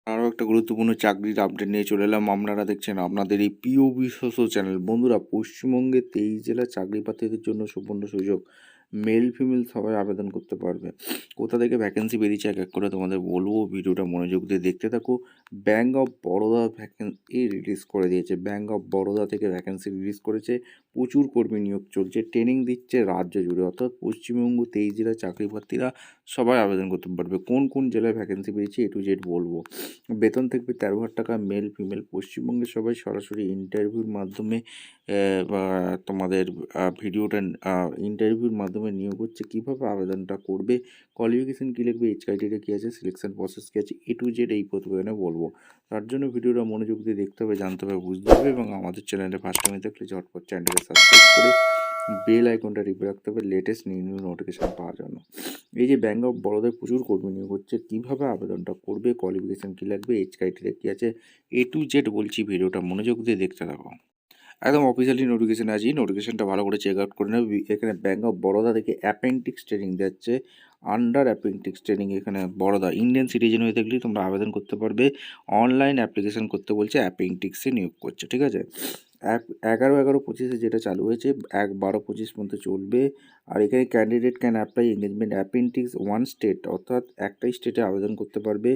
আরও একটা গুরুত্বপূর্ণ চাকরির আপডেট নিয়ে চলে এলাম। আপনারা দেখছেন আপনাদের এই প্রিয় বিশ্বস্ত চ্যানেল। বন্ধুরা, পশ্চিমবঙ্গে 23 জেলার চাকরি প্রার্থীদের জন্য সুবর্ণ সুযোগ। মেল ফিমেল সবাই আবেদন করতে পারবে। কোথা থেকে ভ্যাকেন্সি বেরিয়েছে এক এক করে তোমাদের বলবো, ভিডিওটা মনোযোগ দিয়ে দেখতে থাকো। Bank of Baroda vacancy release করে দিয়েছে। ব্যাঙ্ক অফ বরোদা থেকে ভ্যাকেন্সি রিলিজ করেছে। প্রচুর কর্মী নিয়োগ চলছে, ট্রেনিং দিচ্ছে রাজ্য জুড়ে, অর্থাৎ পশ্চিমবঙ্গ 23 জেলার চাকরি প্রার্থীরা সবাই আবেদন করতে পারবে। কোন কোন জেলায় ভ্যাকেন্সি বেরিয়েছে A to Z বলবো। বেতন থাকবে 13,000 টাকা, মেল ফিমেল। পশ্চিমবঙ্গের সবাই সরাসরি ইন্টারভিউর মাধ্যমে বা তোমাদের ইন্টারভিউর মাধ্যমে নিয়োগ হচ্ছে। কীভাবে আবেদনটা করবে, কোয়ালিফিকেশান কী লিখবে, এজ ক্রাইটেরিয়া কী আছে, সিলেকশন প্রসেস কী আছে, A to Z এই প্রতিবেদনে বলবো। তার জন্য ভিডিওটা মনোযোগ দিয়ে দেখতে হবে, জানতে হবে, বুঝতে হবে। এবং আমাদের চ্যানেলে ফার্স্ট টাইমে দেখলে ঝটপট চ্যানেলকে সাবস্ক্রাইব করে বেল আইকনটা টিপে রাখতে হবে লেটেস্ট নিউ নোটিফিকেশান পাওয়ার জন্য। এই যে ব্যাঙ্ক অফ বরোদায় প্রচুর কর্মী নিয়োগ হচ্ছে, কীভাবে আবেদনটা করবে, কোয়ালিফিকেশান কী লাগবে, এজ ক্রাইটেরিয়া কী আছে, A to Z বলছি। ভিডিওটা মনোযোগ দিয়ে দেখতে থাকো। একদম অফিসিয়ালি নোটিফিকেশান আছে, নোটিফিকেশানটা ভালো করে চেক আউট করে নেবে। এখানে ব্যাঙ্ক অফ বরোদা থেকে অ্যাপেন্ডিক্স ট্রেনিং যাচ্ছে। আন্ডার অ্যাপেন্ডিক্স ট্রেনিং এখানে বরোদা ইন্ডিয়ান সিটিজেন হয়ে থাকলেই তোমরা আবেদন করতে পারবে। অনলাইন অ্যাপ্লিকেশান করতে বলছে, অ্যাপেন্ডিক্সে নিয়োগ করছে, ঠিক আছে। 11/11/25 যেটা চালু হয়েছে, 1/12/25 পর্যন্ত চলবে। আর এখানে candidate can apply engagement appendix one state, অর্থাৎ একটাই স্টেটে আবেদন করতে পারবে।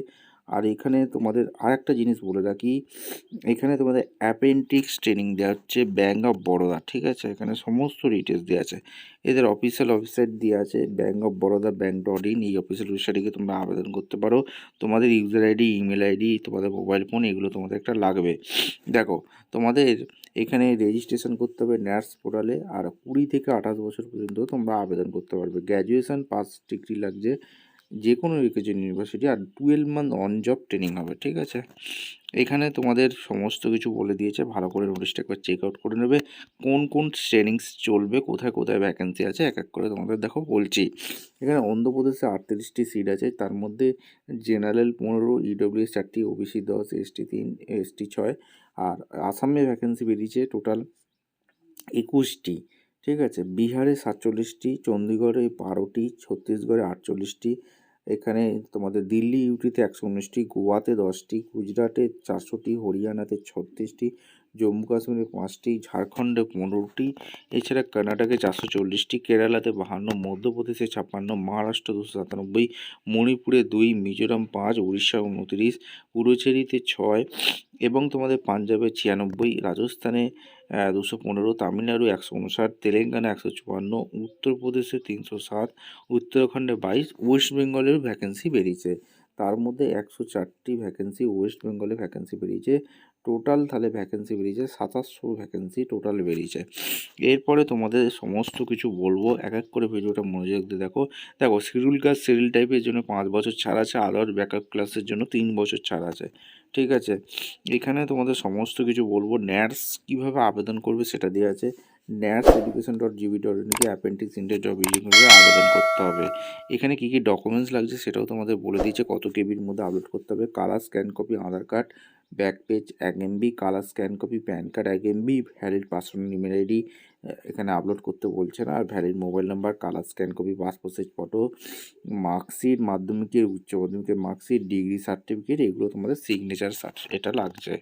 আর এখানে তোমাদের আরেকটা জিনিস বলে রাখি, এখানে তোমাদের অ্যাপেন্ডিক্স ট্রেনিং দেওয়া হচ্ছে ব্যাঙ্ক অফ বরোদা, ঠিক আছে। এখানে সমস্ত ডিটেলস দেওয়া আছে, এদের অফিসিয়াল ওয়েবসাইট দেওয়া আছে, ব্যাঙ্ক অফ বরোদা bank.in। এই অফিসিয়াল ওয়েবসাইটে তোমরা আবেদন করতে পারো। তোমাদের ইউজার আইডি, ইমেল আইডি, তোমাদের মোবাইল ফোন, এগুলো তোমাদের একটা লাগবে। দেখো, তোমাদের এখানে রেজিস্ট্রেশন করতে হবে ন্যাটস পোর্টালে। আর 20 থেকে 28 বছর পর্যন্ত তোমরা আবেদন করতে পারবে। গ্র্যাজুয়েশন পাস ডিগ্রি লাগছে, যে কোনো এডুকেশন ইউনিভার্সিটি। আর 12 মান্থ অন জব ট্রেনিং হবে, ঠিক আছে। এখানে তোমাদের সমস্ত কিছু বলে দিয়েছে, ভালো করে নোটিশটা একবার চেক আউট করে নেবে। কোন কোন ট্রেনিংস চলবে, কোথায় কোথায় ভ্যাকেন্সি আছে, এক এক করে তোমাদের দেখো বলছি। এখানে অন্ধ্রপ্রদেশে 38টি সিট আছে, তার মধ্যে জেনারেল 15, EWS 4টি, OBC 10, ST 3, ST 6। আর আসামে ভ্যাকেন্সি বেরিয়েছে টোটাল 21টি, ঠিক আছে। বিহারে 47টি, চণ্ডীগড়ে 12টি, ছত্তিশগড়ে 48টি, এখানে তোমাদের দিল্লি ইউটিতে 119টি, গোয়াতে 10টি, গুজরাটে 400টি, হরিয়ানাতে 36টি, জম্মু কাশ্মীরে 5টি, ঝাড়খণ্ডে 15টি, এছাড়া কর্ণাটকে 440টি, কেরালাতে 52, মধ্যপ্রদেশে 56, মহারাষ্ট্র 297, মণিপুরে 2, মিজোরাম 5, উড়িষ্যা 29, পুডুচেরিতে 6, এবং তোমাদের পাঞ্জাবে 96, রাজস্থানে 215, তামিলনাড়ু 159, তেলেঙ্গানা 154, উত্তরপ্রদেশে 307, উত্তরাখণ্ডে 22, ওয়েস্ট বেঙ্গলের ভ্যাকেন্সি বেরিয়েছে। তার মধ্যে 104টি ভ্যাকেন্সি ওয়েস্ট বেঙ্গলে ভ্যাকেন্সি বেরিয়েছে। টোটাল তাহলে ভ্যাকেন্সি বেরিয়েছে 2700 ভ্যাকেন্সি টোটাল বেরিয়েছে। এরপরে তোমাদের সমস্ত কিছু বলবো, এক এক করে ভিডিওটা মনোযোগ দিয়ে দেখো। দেখো, শিডিউল কাস্ট সিরিয়াল টাইপের জন্য 5 বছর ছাড় আছে, আদার ব্যাকআপ ক্লাসের জন্য 3 বছর ছাড় আছে, ঠিক আছে। এখানে তোমাদের সমস্ত কিছু বলবো। ন্যাটস কীভাবে আবেদন করবে সেটা দেওয়া আছে। nats.education.gv.in কে অ্যাপেন্ডিক্স ইন্ডিয়া জব ইলিজিবল আবেদন করতে হবে। এখানে কী কী ডকুমেন্টস লাগছে সেটাও তোমাদের বলে দিয়েছে, কত কেবির মধ্যে আপলোড করতে হবে। Colour scan copy Aadhaar card, back page 1 MB, colour scan copy PAN card 1 MB, valid personal email ID এখানে আপলোড করতে বলছে না, আর valid mobile number, colour scan copy, passport size photo, marksheet, মাধ্যমিকের উচ্চ মাধ্যমিকের মার্কশিট, ডিগ্রি সার্টিফিকেট, এগুলো তোমাদের সিগনেচার এটা লাগছে।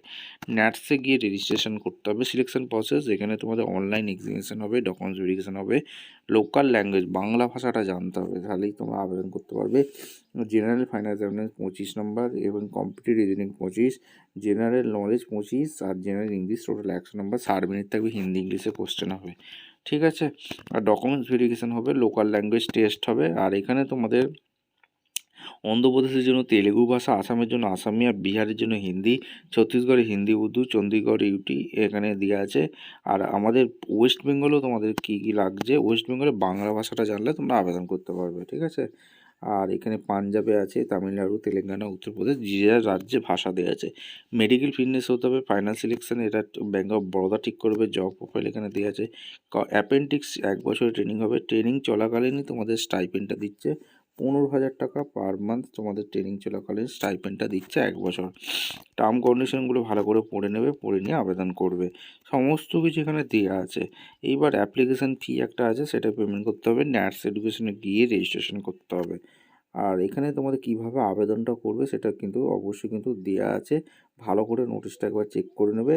ন্যাটসে গিয়ে রেজিস্ট্রেশন করতে হবে। সিলেকশন প্রসেস, এখানে তোমাদের অনলাইন এক্সামিনেশন হবে, ডকুমেন্টস ভেরিফিকেশন হবে। লোকাল ল্যাঙ্গুয়েজ, বাংলা ভাষাটা জানতে হবে, তাহলেই তোমরা আবেদন করতে পারবে। জেনারেল ফাইনাল এক্সামিনেশন 25 নম্বর এবং কম্পিটিটিভ রিজনিং 25, জেনারেল নলেজ 25, আর জেনারেল ইংলিশ টোটাল 100 নম্বর। 60 মিনিট থাকবে, হিন্দি ইংলিশে কোশ্চেন হবে, ঠিক আছে। আর ডকুমেন্টস ভেরিফিকেশন হবে, লোকাল ল্যাঙ্গুয়েজ টেস্ট হবে। আর এখানে তোমাদের অন্ধ্রপ্রদেশের জন্য তেলেগু ভাষা, আসামের জন্য আসামি, আর বিহারের জন্য হিন্দি, ছত্তিশগড়ে হিন্দি উর্দু, চণ্ডীগড় ইউটি এখানে দেওয়া আছে। আর আমাদের ওয়েস্ট বেঙ্গলেও তোমাদের কী কী লাগছে, ওয়েস্ট বেঙ্গলে বাংলা ভাষাটা জানলে তোমরা আবেদন করতে পারবে, ঠিক আছে। আর এখানে পাঞ্জাবে আছে, তামিলনাড়ু, তেলেঙ্গানা, উত্তরপ্রদেশ, যে যার রাজ্যে ভাষা দেওয়া আছে। মেডিকেল ফিটনেস হতে হবে, ফাইনাল সিলেকশন এটা ব্যাঙ্ক অফ বরোদা ঠিক করবে। জব প্রোফাইল এখানে দেওয়া আছে। অ্যাপেন্ডিক্স 1 বছরের ট্রেনিং হবে, ট্রেনিং চলাকালীনই তোমাদের স্টাইপেন্ডটা দিচ্ছে 15,000 টাকা পার মান্থ। তোমাদের ট্রেনিং চলাকালীন স্টাইপেন্ডটা দিচ্ছে 1 বছর। টার্ম কন্ডিশনগুলো ভালো করে পড়ে নেবে, পড়ে নিয়ে আবেদন করবে। সমস্ত কিছু এখানে দেওয়া আছে। এইবার অ্যাপ্লিকেশান ফি একটা আছে, সেটা পেমেন্ট করতে হবে। ন্যাটস এডুকেশনে গিয়ে রেজিস্ট্রেশন করতে হবে। আর এখানে তোমাদের কিভাবে আবেদনটা করবে সেটা কিন্তু অবশ্যই কিন্তু দেয়া আছে। ভালো করে নোটিশটা একবার চেক করে নেবে,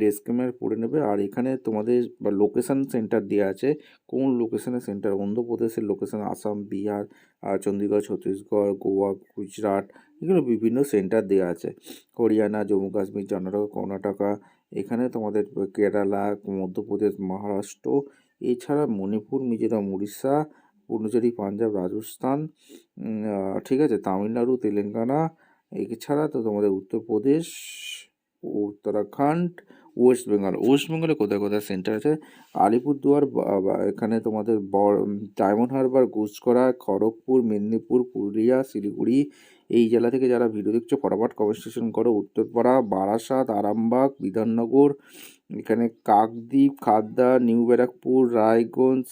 ডিসক্লেমার পড়ে নেবে। আর এখানে তোমাদের লোকেশান সেন্টার দেয়া আছে, কোন লোকেশানে সেন্টার, অন্ধ্রপ্রদেশের লোকেশান, আসাম, বিহার, চণ্ডীগড়, ছত্তিশগড়, গোয়া, গুজরাট, এগুলো বিভিন্ন সেন্টার দেয়া আছে। হরিয়ানা, জম্মু কাশ্মীর, কর্ণাটকা, এখানে তোমাদের কেরালা, মধ্যপ্রদেশ, মহারাষ্ট্র, এছাড়া মণিপুর, মিজোরাম, উড়িষ্যা, পুডুচেরি, পাঞ্জাব, রাজস্থান, ঠিক আছে, তামিলনাড়ু, তেলেঙ্গানা, এছাড়া তো তোমাদের উত্তরপ্রদেশ, উত্তরাখণ্ড, ওয়েস্ট বেঙ্গলে কোথায় কোথায় সেন্টার আছে, আলিপুরদুয়ার, এখানে তোমাদের ডায়মন্ড হারবার, গুসকরা, খড়গপুর, মেদিনীপুর, পুরুলিয়া, শিলিগুড়ি, এই জেলা থেকে যারা ভিডিও দেখছো ফটাফট কমেন্ট সেকশন করো। উত্তরপাড়া, বারাসাত, আরামবাগ, বিধাননগর, এখানে কাকদ্বীপ, খাদ্দা, নিউ ব্যারাকপুর, রায়গঞ্জ,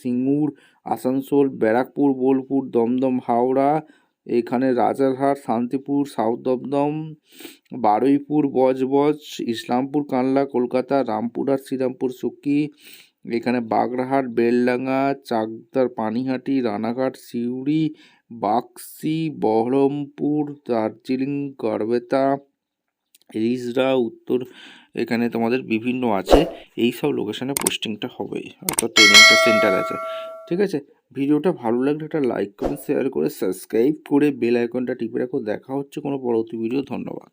সিঙ্গুর, আসানসোল, ব্যারাকপুর, বোলপুর, দমদম, হাওড়া, এখানে রাজারহাট, শান্তিপুর, সাউথ দমদম, বারুইপুর, বজবজ, ইসলামপুর, কানলা, কলকাতা, রামপুরহাট, শ্রীরামপুর, সুকি, এখানে বাগড়াহাট, বেলডাঙ্গা, চাকদার, পানিহাটি, রানাঘাট, সিউড়ি, বাক্সি, বহরমপুর, দার্জিলিং, গড়বেতা, রিজড়া, উত্তর, এখানে তোমাদের বিভিন্ন আছে। এই সব লোকেশানে পোস্টিংটা হবে, অর্থাৎ ট্রেনিংটা সেন্টার আছে। ঠিক আছে, ভিডিওটা ভালো লাগলে একটা লাইক করে, শেয়ার করে, সাবস্ক্রাইব করে বেল আইকনটা টিপে রাখো। দেখা হচ্ছে কোনো পরবর্তী ভিডিও। ধন্যবাদ।